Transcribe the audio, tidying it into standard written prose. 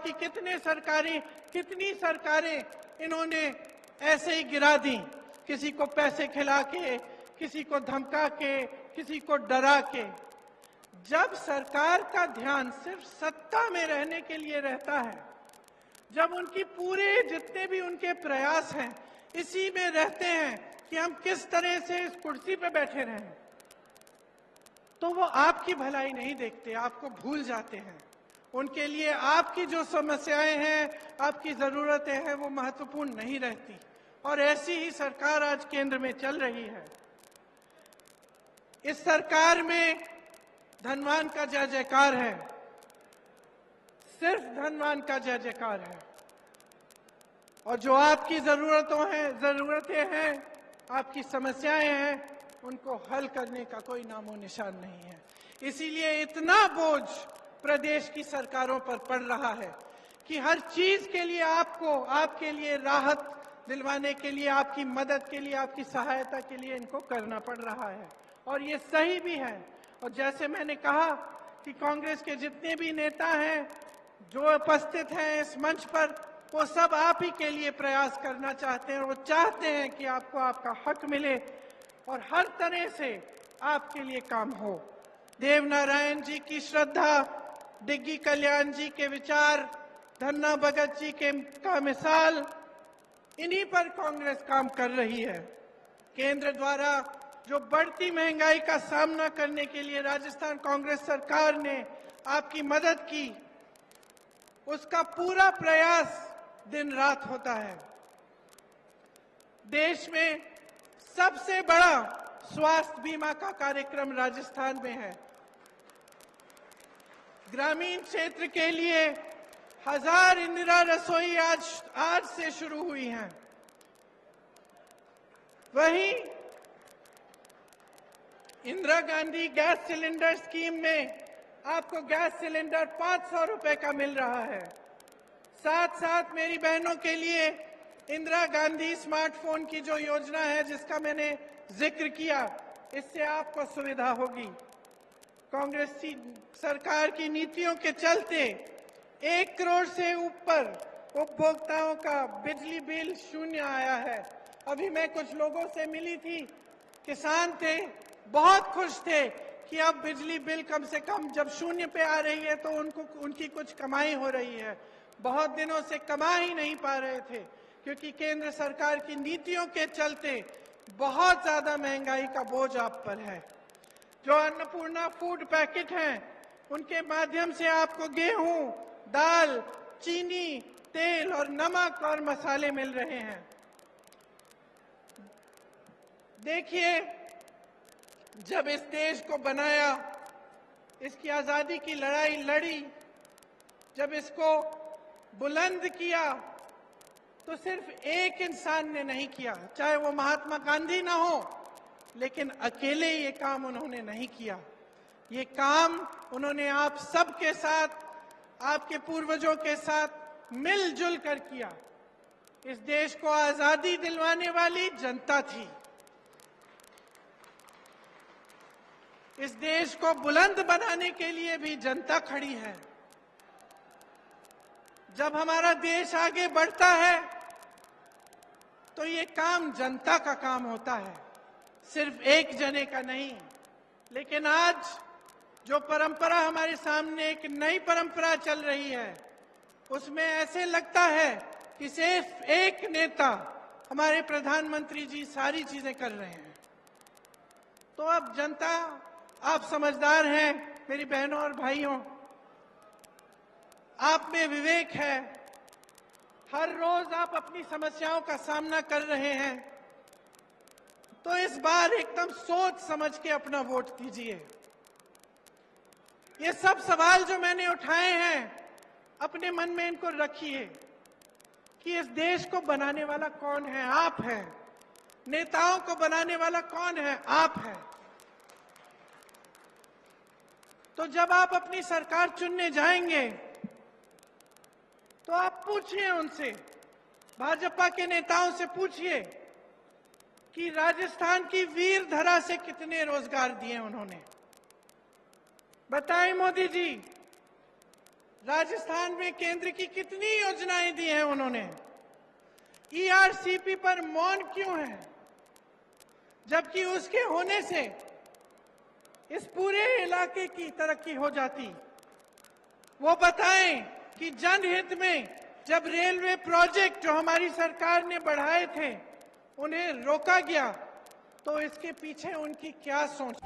कि कितनी सरकारें इन्होंने ऐसे ही गिरा दी, किसी को पैसे खिला के, किसी को धमका के, किसी को डरा के। जब सरकार का ध्यान सिर्फ सत्ता में रहने के लिए रहता है, जब उनकी पूरे जितने भी उनके प्रयास हैं इसी में रहते हैं कि हम किस तरह से इस कुर्सी पे बैठे रहें, तो वो आपकी भलाई नहीं देखते, आपको भूल जाते हैं। उनके लिए आपकी जो समस्याएं हैं, आपकी जरूरतें हैं, वो महत्वपूर्ण नहीं रहती। और ऐसी ही सरकार आज केंद्र में चल रही है। इस सरकार में धनवान का जय जयकार है, सिर्फ धनवान का जय जयकार है। और जो आपकी जरूरतें हैं, आपकी समस्याएं हैं, उनको हल करने का कोई नामो निशान नहीं है। इसीलिए इतना बोझ प्रदेश की सरकारों पर पड़ रहा है कि हर चीज के लिए आपके लिए राहत दिलवाने के लिए, आपकी मदद के लिए, आपकी सहायता के लिए इनको करना पड़ रहा है। और ये सही भी है। और जैसे मैंने कहा कि कांग्रेस के जितने भी नेता हैं जो उपस्थित हैं इस मंच पर, वो सब आप ही के लिए प्रयास करना चाहते हैं। वो चाहते हैं कि आपको आपका हक मिले और हर तरह से आपके लिए काम हो। देवनारायण जी की श्रद्धा, डिग्गी कल्याण जी के विचार, धन्ना भगत जी का मिसाल, इन्हीं पर कांग्रेस काम कर रही है। केंद्र द्वारा जो बढ़ती महंगाई का सामना करने के लिए राजस्थान कांग्रेस सरकार ने आपकी मदद की, उसका पूरा प्रयास दिन रात होता है। देश में सबसे बड़ा स्वास्थ्य बीमा का कार्यक्रम राजस्थान में है। ग्रामीण क्षेत्र के लिए 1000 इंदिरा रसोई आज से शुरू हुई हैं। वहीं Indira Gandhi gas cylinder scheme में आपको गैस सिलेंडर 500 रुपए का मिल रहा है। साथ साथ मेरी बहनों के लिए इंदिरा गांधी स्मार्टफोन की जो योजना है, जिसका मैंने जिक्र किया, इससे आपको सुविधा होगी। कांग्रेस की सरकार की नीतियों के चलते 1 करोड़ से ऊपर उपभोक्ताओं का बिजली बिल शून्य आया है। अभी मैं कुछ लोगों से मिली थी, किसान थे, बहुत खुश थे कि अब बिजली बिल कम से कम जब शून्य पे आ रही है तो उनकी कुछ कमाई हो रही है। बहुत दिनों से कमा ही नहीं पा रहे थे क्योंकि केंद्र सरकार की नीतियों के चलते बहुत ज्यादा महंगाई का बोझ आप पर है। जो अन्नपूर्णा फूड पैकेट हैं, उनके माध्यम से आपको गेहूं, दाल, चीनी, तेल और नमक और मसाले मिल रहे हैं। देखिए, जब इस देश को बनाया, इसकी आजादी की लड़ाई लड़ी, जब इसको बुलंद किया, तो सिर्फ एक इंसान ने नहीं किया, चाहे वो महात्मा गांधी ना हो, लेकिन अकेले ये काम उन्होंने नहीं किया। ये काम उन्होंने आप सबके साथ, आपके पूर्वजों के साथ मिलजुल कर किया। इस देश को आजादी दिलवाने वाली जनता थी। इस देश को बुलंद बनाने के लिए भी जनता खड़ी है। जब हमारा देश आगे बढ़ता है तो ये काम जनता का काम होता है, सिर्फ एक जने का नहीं। लेकिन आज जो परंपरा हमारे सामने एक नई परंपरा चल रही है, उसमें ऐसे लगता है कि सिर्फ एक नेता, हमारे प्रधानमंत्री जी, सारी चीजें कर रहे हैं। तो अब जनता, आप समझदार हैं मेरी बहनों और भाइयों, आप में विवेक है, हर रोज आप अपनी समस्याओं का सामना कर रहे हैं, तो इस बार एकदम सोच समझ के अपना वोट दीजिए। ये सब सवाल जो मैंने उठाए हैं, अपने मन में इनको रखिए कि इस देश को बनाने वाला कौन है? आप हैं। नेताओं को बनाने वाला कौन है? आप हैं। तो जब आप अपनी सरकार चुनने जाएंगे तो आप पूछिए उनसे, भाजपा के नेताओं से पूछिए कि राजस्थान की वीर धरा से कितने रोजगार दिए उन्होंने। बताएं मोदी जी, राजस्थान में केंद्र की कितनी योजनाएं दी हैं उन्होंने। ईआरसीपी पर मौन क्यों है, जबकि उसके होने से इस पूरे इलाके की तरक्की हो जाती। वो बताएं कि जनहित में जब रेलवे प्रोजेक्ट जो हमारी सरकार ने बढ़ाए थे उन्हें रोका गया, तो इसके पीछे उनकी क्या सोच।